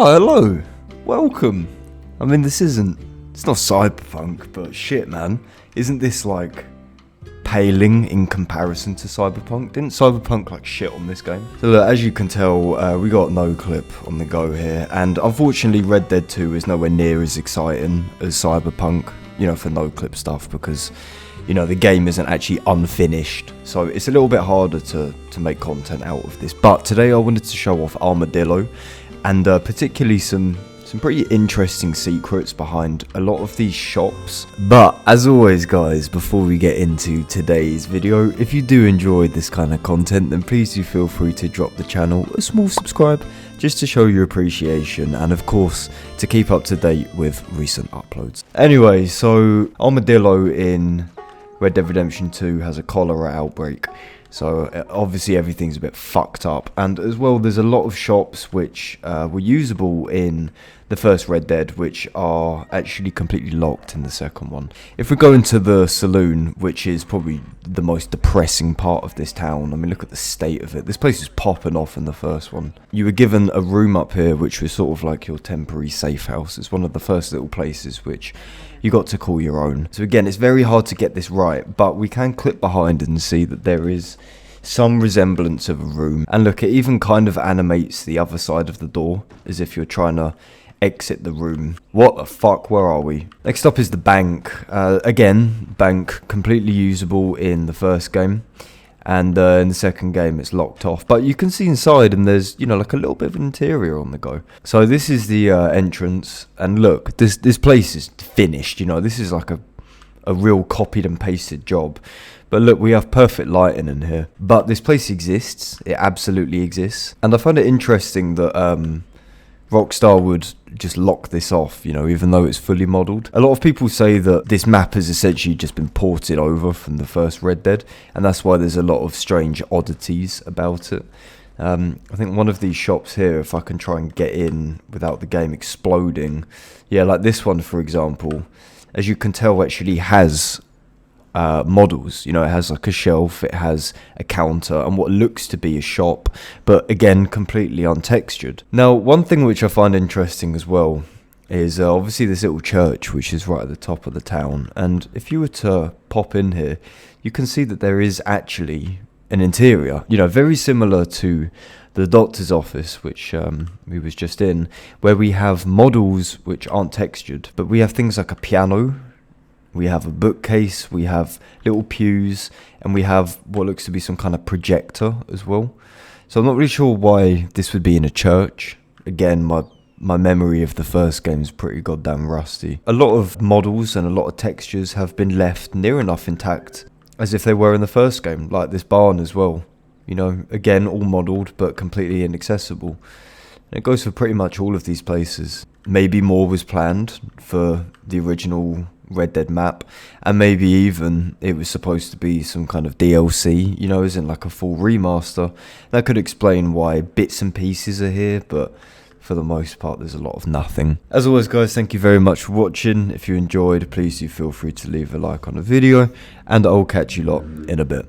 Oh, hello. Welcome. I mean, it's not cyberpunk, but shit, man. Isn't this, like, paling in comparison to cyberpunk? Didn't cyberpunk, like, shit on this game? So, look, as you can tell, we got no clip on the go here, and unfortunately, Red Dead 2 is nowhere near as exciting as cyberpunk, you know, for no clip stuff, because, you know, the game isn't actually unfinished, so it's a little bit harder to make content out of this. But today I wanted to show off Armadillo, and particularly some pretty interesting secrets behind a lot of these shops. But as always, guys, before we get into today's video, if you do enjoy this kind of content, then please do feel free to drop the channel a small subscribe just to show your appreciation, and of course to keep up to date with recent uploads. Anyway, so Armadillo in Red Dead Redemption 2 has a cholera outbreak, so obviously everything's a bit fucked up, and as well there's a lot of shops which were usable in the first Red Dead which are actually completely locked in the second one. If we go into the Saloon, which is probably the most depressing part of this town, I mean, look at the state of it. This place is popping off in the first one. You were given a room up here which was sort of like your temporary safe house. It's one of the first little places which you got to call your own. So again, it's very hard to get this right, but we can clip behind and see that there is some resemblance of a room. And look, it even kind of animates the other side of the door as if you're trying to exit the room. What the fuck, where are we? Next up is the bank. Again, bank completely usable in the first game, and in the second game it's locked off, but you can see inside and there's, you know, like a little bit of an interior on the go. So this is the entrance, and look, this place is finished, you know, this is like a real copied and pasted job. But look, we have perfect lighting in here, but this place exists. It absolutely exists, and I find it interesting that Rockstar would just lock this off, you know, even though it's fully modelled. A lot of people say that this map has essentially just been ported over from the first Red Dead, and that's why there's a lot of strange oddities about it. I think one of these shops here, if I can try and get in without the game exploding, yeah, like this one, for example, as you can tell, actually has models. You know, it has like a shelf, it has a counter, and what looks to be a shop, but again, completely untextured. Now, one thing which I find interesting as well is obviously this little church which is right at the top of the town, and if you were to pop in here, you can see that there is actually an interior, you know, very similar to the doctor's office, which we was just in, where we have models which aren't textured, but we have things like a piano, we have a bookcase, we have little pews, and we have what looks to be some kind of projector as well. So I'm not really sure why this would be in a church. Again, my memory of the first game is pretty goddamn rusty. A lot of models and a lot of textures have been left near enough intact as if they were in the first game, like this barn as well. You know, again, all modelled, but completely inaccessible. And it goes for pretty much all of these places. Maybe more was planned for the original Red Dead map, and maybe even it was supposed to be some kind of DLC, you know, as in like a full remaster. That could explain why bits and pieces are here, but for the most part there's a lot of nothing. As always, guys, thank you very much for watching. If you enjoyed, please do feel free to leave a like on the video, and I'll catch you lot in a bit.